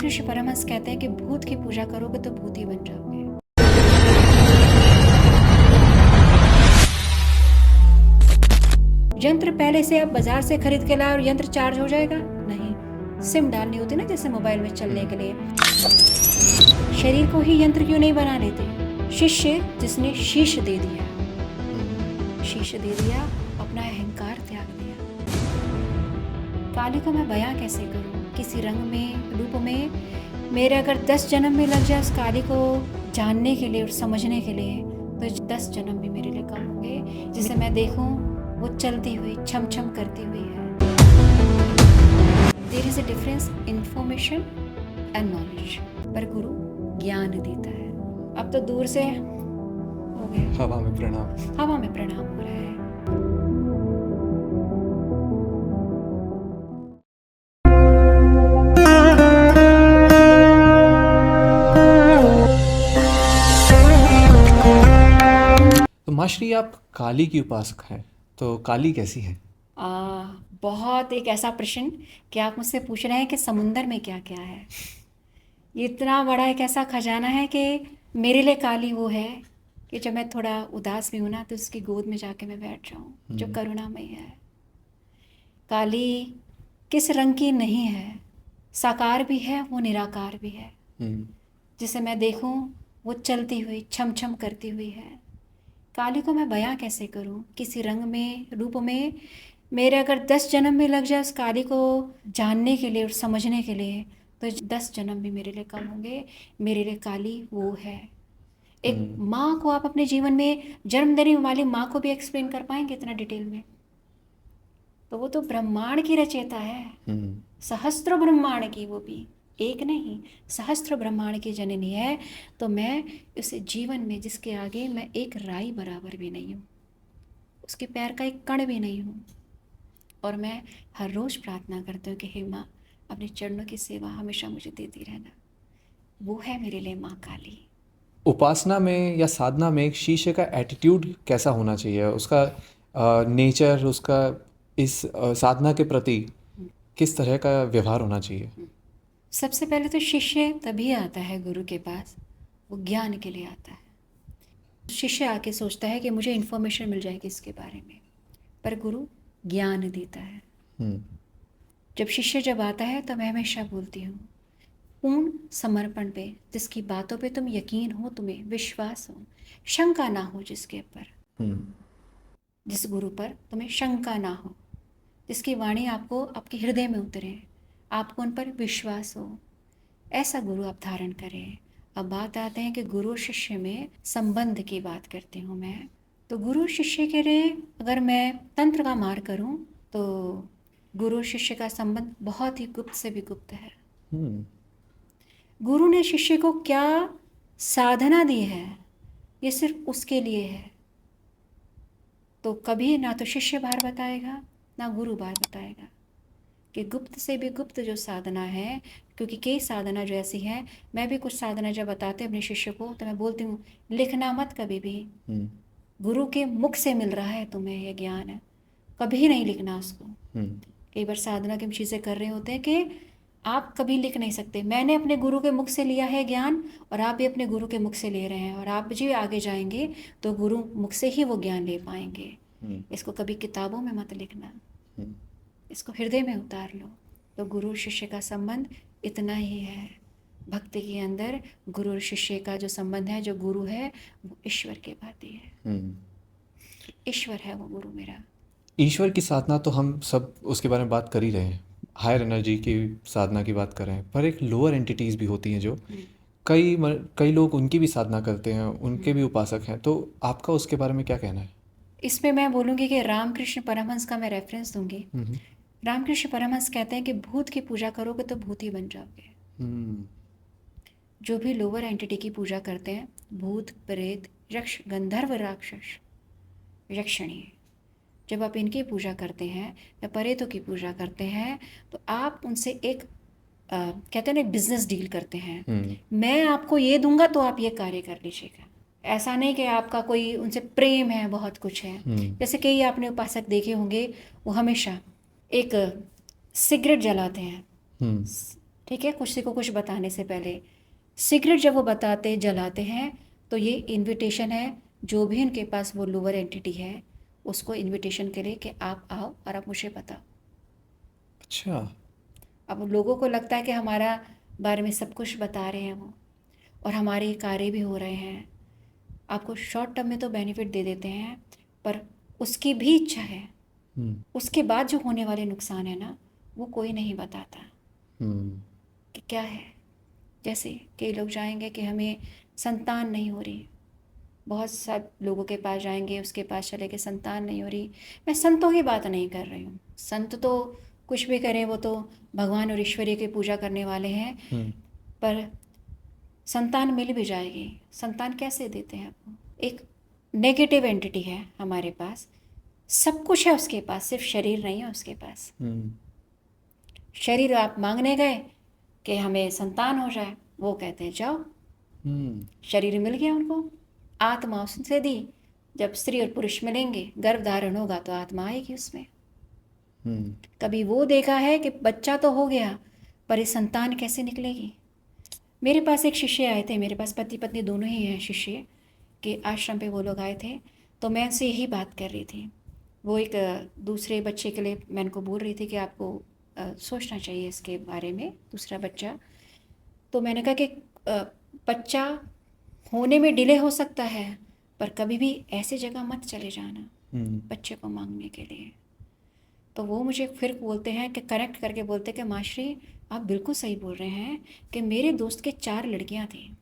रामकृष्ण परमहंस कहते हैं कि भूत की पूजा करोगे तो भूत ही बन जाओगे। यंत्र पहले से आप बाजार से खरीद के लाए और यंत्र चार्ज हो जाएगा? नहीं, सिम डालनी होती ना जैसे मोबाइल में चलने के लिए। शरीर को ही यंत्र क्यों नहीं बना लेते? शिष्य जिसने शीश दे दिया, शीश दे दिया, अपना अहंकार त्याग दिया। काली को मैं बयां कैसे करूं? किसी रंग में, रूप में। मेरे अगर 10 जन्म में लग जाए उस काली को जानने के लिए और समझने के लिए, तो 10 जन्म भी मेरे लिए कम होंगे। जिसे मैं देखूं वो चलती हुई, छम छम करती हुई है। There is a difference information and knowledge. पर गुरु ज्ञान देता है। अब तो दूर से हो गया, हवा में प्रणाम। हवा में प्रणाम हो रहा है। तो माश्री, आप काली की उपासक हैं, तो काली कैसी है? बहुत एक ऐसा प्रश्न कि आप मुझसे पूछ रहे हैं कि समुंदर में क्या क्या है। ये इतना बड़ा एक ऐसा खजाना है कि मेरे लिए काली वो है कि जब मैं थोड़ा उदास भी हूँ ना, तो उसकी गोद में जाके मैं बैठ जाऊँ, जो करुणामयी है। काली किस रंग की नहीं है, साकार भी है, वो निराकार भी है। जिसे मैं देखूं वो चलती हुई, छम छम करती हुई है। काली को मैं बयां कैसे करूं? किसी रंग में, रूप में। मेरे अगर 10 जन्म में लग जाए उस काली को जानने के लिए और समझने के लिए, तो 10 जन्म भी मेरे लिए कम होंगे। मेरे लिए काली वो है। एक माँ को आप अपने जीवन में, जन्म देने वाली माँ को भी एक्सप्लेन कर पाएंगे इतना डिटेल में? तो वो तो ब्रह्मांड की रचयिता है, सहस्त्र ब्रह्मांड की, वो भी एक नहीं, सहस्त्र ब्रह्मांड की जननी है। तो मैं उसे जीवन में, जिसके आगे मैं एक राई बराबर भी नहीं हूँ, उसके पैर का एक कण भी नहीं हूँ। और मैं हर रोज़ प्रार्थना करती हूँ कि हे माँ, अपने चरणों की सेवा हमेशा मुझे देती रहना। वो है मेरे लिए माँ काली। उपासना में या साधना में एक शिष्य का एटीट्यूड कैसा होना चाहिए, उसका नेचर, उसका इस साधना के प्रति किस तरह का व्यवहार होना चाहिए? सबसे पहले तो शिष्य तभी आता है गुरु के पास, वो ज्ञान के लिए आता है। शिष्य आके सोचता है कि मुझे इन्फॉर्मेशन मिल जाएगी इसके बारे में, पर गुरु ज्ञान देता है। जब शिष्य जब आता है तो मैं हमेशा बोलती हूँ, पूर्ण समर्पण पे, जिसकी बातों पे तुम यकीन हो, तुम्हें विश्वास हो, शंका ना हो, जिसके ऊपर, जिस गुरु पर तुम्हें शंका ना हो, जिसकी वाणी आपको आपके हृदय में उतरे, आपको उन पर विश्वास हो, ऐसा गुरु आप धारण करें। अब बात आते हैं कि गुरु शिष्य में संबंध की बात करती हूँ मैं। तो गुरु शिष्य के लिए अगर मैं तंत्र का मार करूँ, तो गुरु शिष्य का संबंध बहुत ही गुप्त से भी गुप्त है। गुरु ने शिष्य को क्या साधना दी है, ये सिर्फ उसके लिए है। तो कभी ना तो शिष्य बाहर बताएगा, ना गुरु बाहर बताएगा कि गुप्त से भी गुप्त जो साधना है। क्योंकि कई साधना जो ऐसी है, मैं भी कुछ साधना जब बताते अपने शिष्य को, तो मैं बोलती हूँ, लिखना मत कभी भी। गुरु के मुख से मिल रहा है तुम्हें ये ज्ञान, कभी नहीं लिखना उसको। कई बार साधना की हम चीज़ें कर रहे होते हैं कि आप कभी लिख नहीं सकते। मैंने अपने गुरु के मुख से लिया है ज्ञान, और आप भी अपने गुरु के मुख से ले रहे हैं, और आप जी आगे जाएंगे तो गुरु मुख से ही वो ज्ञान ले पाएंगे। इसको कभी किताबों में मत लिखना, इसको हृदय में उतार लो। तो गुरु शिष्य का संबंध इतना ही है। भक्ति के अंदर गुरु और शिष्य का जो संबंध है, जो गुरु है वो ईश्वर के भांति है। ईश्वर है वो गुरु मेरा। ईश्वर की साधना तो हम सब उसके बारे में बात कर ही रहे हैं, हायर एनर्जी की साधना की बात कर रहे हैं, पर एक लोअर एंटिटीज़ भी होती हैं जो कई लोग उनकी भी साधना करते हैं, उनके भी उपासक हैं। तो आपका उसके बारे में क्या कहना है? इसमें मैं बोलूँगी कि रामकृष्ण परमहंस का मैं रेफरेंस दूंगी। रामकृष्ण परमहंस कहते हैं कि भूत की पूजा करोगे तो भूत ही बन जाओगे। जो भी लोअर एंटिटी की पूजा करते हैं, भूत, प्रेत, यक्ष, गंधर्व, राक्षस, यक्षिणी, जब आप इनकी पूजा करते हैं या प्रेतों की पूजा करते हैं, तो आप उनसे एक कहते हैं ना, बिजनेस डील करते हैं। मैं आपको ये दूंगा तो आप ये कार्य कर लीजिएगा। ऐसा नहीं कि आपका कोई उनसे प्रेम है, बहुत कुछ है। जैसे कई आपने उपासक देखे होंगे, वो हमेशा एक सिगरेट जलाते हैं, ठीक है, किसी को कुछ बताने से पहले। सीक्रेट जब वो बताते जलाते हैं तो ये इनविटेशन है, जो भी उनके पास वो लोअर एंटिटी है उसको इनविटेशन के लिए कि आप आओ और आप मुझे बताओ। अच्छा। अब लोगों को लगता है कि हमारा बारे में सब कुछ बता रहे हैं वो, और हमारे कार्य भी हो रहे हैं। आपको शॉर्ट टर्म में तो बेनिफिट दे देते हैं, पर उसकी भी इच्छा है, हम्म। उसके बाद जो होने वाले नुकसान है ना, वो कोई नहीं बताता हम्म। कि क्या है। जैसे कई लोग जाएंगे कि हमें संतान नहीं हो रही, बहुत सब लोगों के पास जाएंगे, उसके पास चले के संतान नहीं हो रही। मैं संतों की बात नहीं कर रही हूँ, संत तो कुछ भी करें, वो तो भगवान और ईश्वरीय की पूजा करने वाले हैं। हम्म। पर संतान मिल भी जाएगी, संतान कैसे देते हैं आपको? एक नेगेटिव एंटिटी है हमारे पास, सब कुछ है उसके पास, सिर्फ शरीर नहीं है उसके पास। हम्म। शरीर आप मांगने गए कि हमें संतान हो जाए, वो कहते हैं जाओ। हम्म। शरीर मिल गया उनको, आत्मा उससे दी। जब स्त्री और पुरुष मिलेंगे, गर्भ धारण होगा तो आत्मा आएगी उसमें। हम्म। कभी वो देखा है कि बच्चा तो हो गया, पर ये संतान कैसे निकलेगी? मेरे पास एक शिष्य आए थे, मेरे पास पति पत्नी दोनों ही हैं शिष्य के आश्रम पे, वो लोग आए थे। तो मैं उनसे यही बात कर रही थी। वो एक दूसरे बच्चे के लिए मैं उनको बोल रही थी कि आपको सोचना चाहिए इसके बारे में, दूसरा बच्चा। तो मैंने कहा कि बच्चा होने में डिले हो सकता है, पर कभी भी ऐसी जगह मत चले जाना हम्म। बच्चे को मांगने के लिए। तो वो मुझे फिर बोलते हैं कि कनेक्ट करके बोलते हैं कि माश्री आप बिल्कुल सही बोल रहे हैं कि मेरे दोस्त के 4 लड़कियां थी,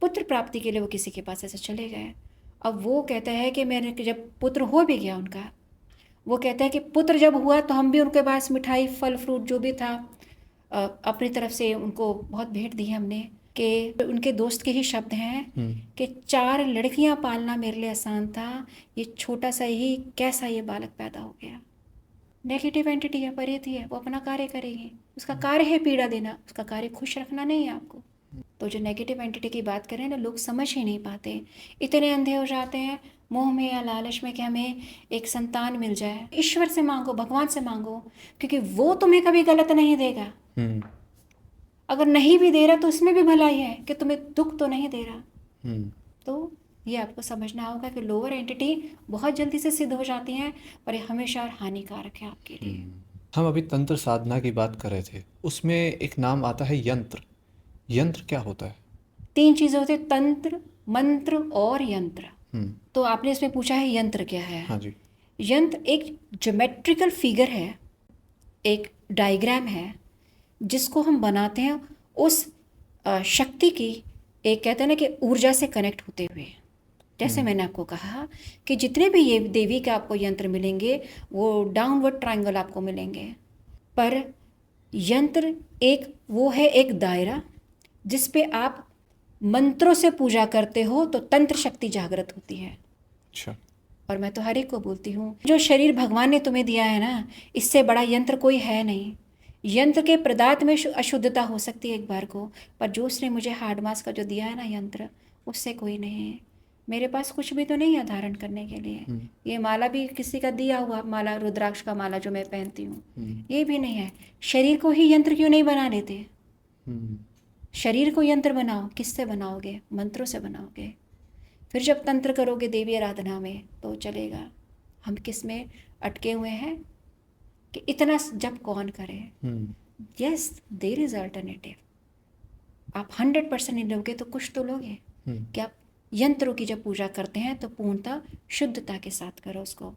पुत्र प्राप्ति के लिए वो किसी के पास ऐसे चले गए। अब वो कहता है कि मैंने जब पुत्र हो भी गया उनका, वो कहता है कि पुत्र जब हुआ तो हम भी उनके पास मिठाई फल फ्रूट जो भी था अपनी तरफ से उनको बहुत भेंट दी हमने। कि उनके दोस्त के ही शब्द हैं कि 4 लड़कियां पालना मेरे लिए आसान था, ये छोटा सा ही कैसा ये बालक पैदा हो गया। नेगेटिव एंटिटी है, परेती है, वो अपना कार्य करेगी, उसका कार्य है पीड़ा देना, उसका कार्य खुश रखना नहीं है आपको। तो जो नेगेटिव एंटिटी की बात करें ना, लोग समझ ही नहीं पाते, इतने अंधे हो जाते हैं मोह में या लालच में कि हमें एक संतान मिल जाए। ईश्वर से मांगो, भगवान से मांगो, क्योंकि वो तुम्हें कभी गलत नहीं देगा। हम्म। अगर नहीं भी दे रहा तो उसमें भी भलाई है कि तुम्हें दुख तो नहीं दे रहा। हम्म। तो ये आपको समझना होगा कि लोअर एंटिटी बहुत जल्दी से सिद्ध हो जाती हैं, पर ये हमेशा हानिकारक है आपके लिए। हम अभी तंत्र साधना की बात कर रहे थे, उसमें एक नाम आता है यंत्र। यंत्र क्या होता है? 3 चीज़ें होती हैं, तंत्र, मंत्र और यंत्र। हम्म। तो आपने इसमें पूछा है यंत्र क्या है। हाँ जी। यंत्र एक ज्योमेट्रिकल फिगर है, एक डायग्राम है, जिसको हम बनाते हैं उस शक्ति की, एक कहते हैं ना कि ऊर्जा से कनेक्ट होते हुए। जैसे मैंने आपको कहा कि जितने भी ये देवी के आपको यंत्र मिलेंगे वो डाउनवर्ड ट्रायंगल आपको मिलेंगे, पर यंत्र एक वो है, एक दायरा जिस पे आप मंत्रों से पूजा करते हो तो तंत्र शक्ति जागृत होती है। अच्छा। और मैं तो हर एक को बोलती हूँ, जो शरीर भगवान ने तुम्हें दिया है ना, इससे बड़ा यंत्र कोई है नहीं। यंत्र के पदार्थ में अशुद्धता हो सकती है एक बार को, पर जो उसने मुझे हार्ड मास का जो दिया है ना यंत्र, उससे कोई नहीं है। मेरे पास कुछ भी तो नहीं है धारण करने के लिए। ये माला भी किसी का दिया हुआ माला, रुद्राक्ष का माला जो मैं पहनती हूँ, ये भी नहीं है। शरीर को ही यंत्र क्यों नहीं बना लेते? शरीर को यंत्र बनाओ, किससे बनाओगे? मंत्रों से बनाओगे। फिर जब तंत्र करोगे देवी आराधना में तो चलेगा। हम किस में अटके हुए हैं कि इतना जब कौन करे? Yes, there is alternative. आप 100% नहीं लोगे तो कुछ तो लोगे। कि आप यंत्रों की जब पूजा करते हैं तो पूर्णतः शुद्धता के साथ करो उसको।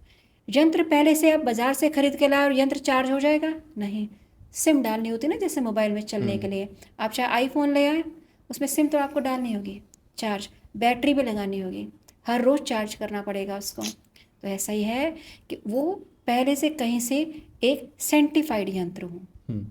यंत्र पहले से आप बाजार से खरीद के लाए और यंत्र चार्ज हो जाएगा? नहीं, सिम डालनी होती ना, जैसे मोबाइल में चलने के लिए। आप चाहे आईफोन ले आए, उसमें सिम तो आपको डालनी होगी, चार्ज, बैटरी भी लगानी होगी, हर रोज़ चार्ज करना पड़ेगा उसको। तो ऐसा ही है कि वो पहले से कहीं से एक सेंटिफाइड यंत्र हो।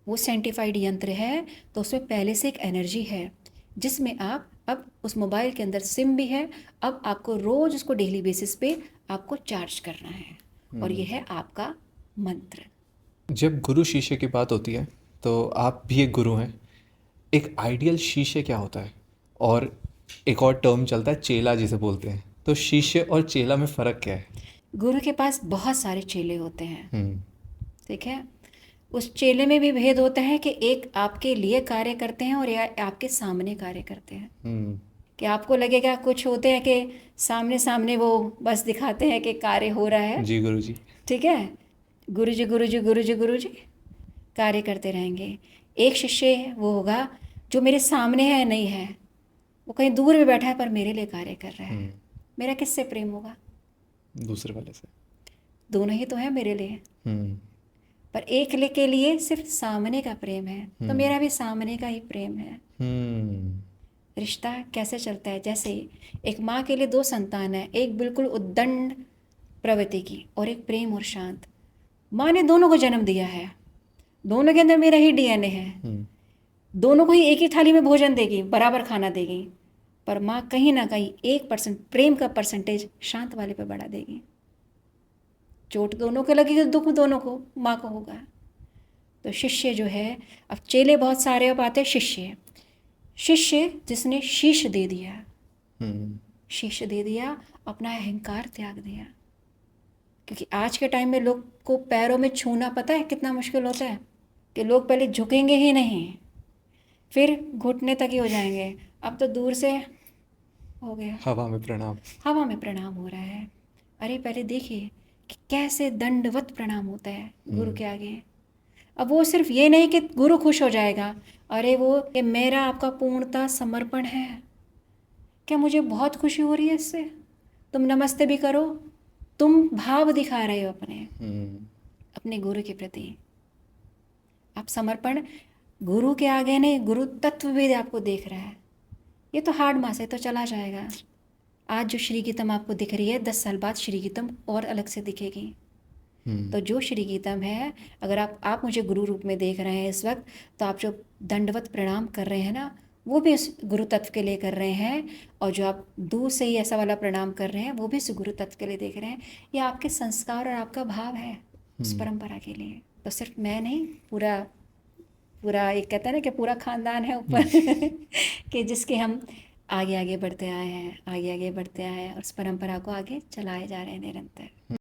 वो सेंटिफाइड यंत्र है तो उसमें पहले से एक एनर्जी है, जिसमें आप अब उस मोबाइल के अंदर सिम भी है, अब आपको रोज़ उसको डेली बेसिस पे आपको चार्ज करना है, और ये है आपका मंत्र। जब गुरु शिष्य की बात होती है तो आप भी एक गुरु हैं। एक आइडियल शिष्य क्या होता है? और एक और टर्म चलता है चेला जिसे बोलते हैं, तो शिष्य और चेला में फ़र्क क्या है? गुरु के पास बहुत सारे चेले होते हैं, ठीक है। उस चेले में भी भेद होता है कि एक आपके लिए कार्य करते हैं और या आपके सामने कार्य करते हैं। हम्म। कि आपको लगेगा कुछ होते हैं कि सामने सामने वो बस दिखाते हैं कि कार्य हो रहा है, जी गुरु जी। ठीक है, गुरु जी गुरु जी गुरु जी गुरु जी कार्य करते रहेंगे। एक शिष्य वो होगा जो मेरे सामने है नहीं है, वो कहीं दूर में बैठा है पर मेरे लिए कार्य कर रहा है। मेरा किससे प्रेम होगा? दूसरे वाले से। दोनों ही तो है मेरे लिए, हम्म। पर एक के लिए सिर्फ सामने का प्रेम है, तो मेरा भी सामने का ही प्रेम है। हम्म। रिश्ता कैसे चलता है? जैसे एक माँ के लिए दो संतान है, एक बिल्कुल उद्दंड प्रवृत्ति की और एक प्रेम और शांत। माँ ने दोनों को जन्म दिया है, दोनों के अंदर मेरा ही डीएनए है, दोनों को ही एक ही थाली में भोजन देगी, बराबर खाना देगी, पर माँ कहीं ना कहीं 1% प्रेम का परसेंटेज शांत वाले पे बढ़ा देगी। चोट दोनों को लगेगी, दुख दोनों को माँ को होगा। तो शिष्य जो है, अब चेले बहुत सारे अब आते हैं, शिष्य जिसने शीश दे दिया, शीश दे दिया, अपना अहंकार त्याग दिया। क्योंकि आज के टाइम में लोग को पैरों में छूना पता है कितना मुश्किल होता है, कि लोग पहले झुकेंगे ही नहीं, फिर घुटने तक ही हो जाएंगे, अब तो दूर से हो गया, हवा में प्रणाम। हवा में प्रणाम हो रहा है। अरे पहले देखिए कि कैसे दंडवत प्रणाम होता है गुरु के आगे। अब वो सिर्फ ये नहीं कि गुरु खुश हो जाएगा, अरे वो कि मेरा आपका पूर्णता समर्पण है, क्या मुझे बहुत खुशी हो रही है इससे, तुम नमस्ते भी करो, तुम भाव दिखा रहे हो अपने गुरु के प्रति। आप समर्पण गुरु के आगे नहीं, गुरु तत्व भी आपको देख रहा है। ये तो हार्ड मास है, तो चला जाएगा। आज जो श्री गीतम आपको दिख रही है, 10 साल बाद श्री गीतम और अलग से दिखेगी। तो जो श्री गीतम है, अगर आप मुझे गुरु रूप में देख रहे हैं इस वक्त, तो आप जो दंडवत प्रणाम कर रहे हैं ना, वो भी उस गुरु तत्व के लिए कर रहे हैं, और जो आप दूर से ही ऐसा वाला प्रणाम कर रहे हैं, वो भी उस गुरु तत्व के लिए देख रहे हैं। ये आपके संस्कार और आपका भाव है उस परंपरा के लिए। तो सिर्फ मैं नहीं, पूरा पूरा एक कहता है ना कि पूरा खानदान है ऊपर कि जिसके हम आगे आगे बढ़ते आए हैं, आगे आगे बढ़ते आए हैं, और उस परंपरा को आगे चलाए जा रहे हैं निरंतर।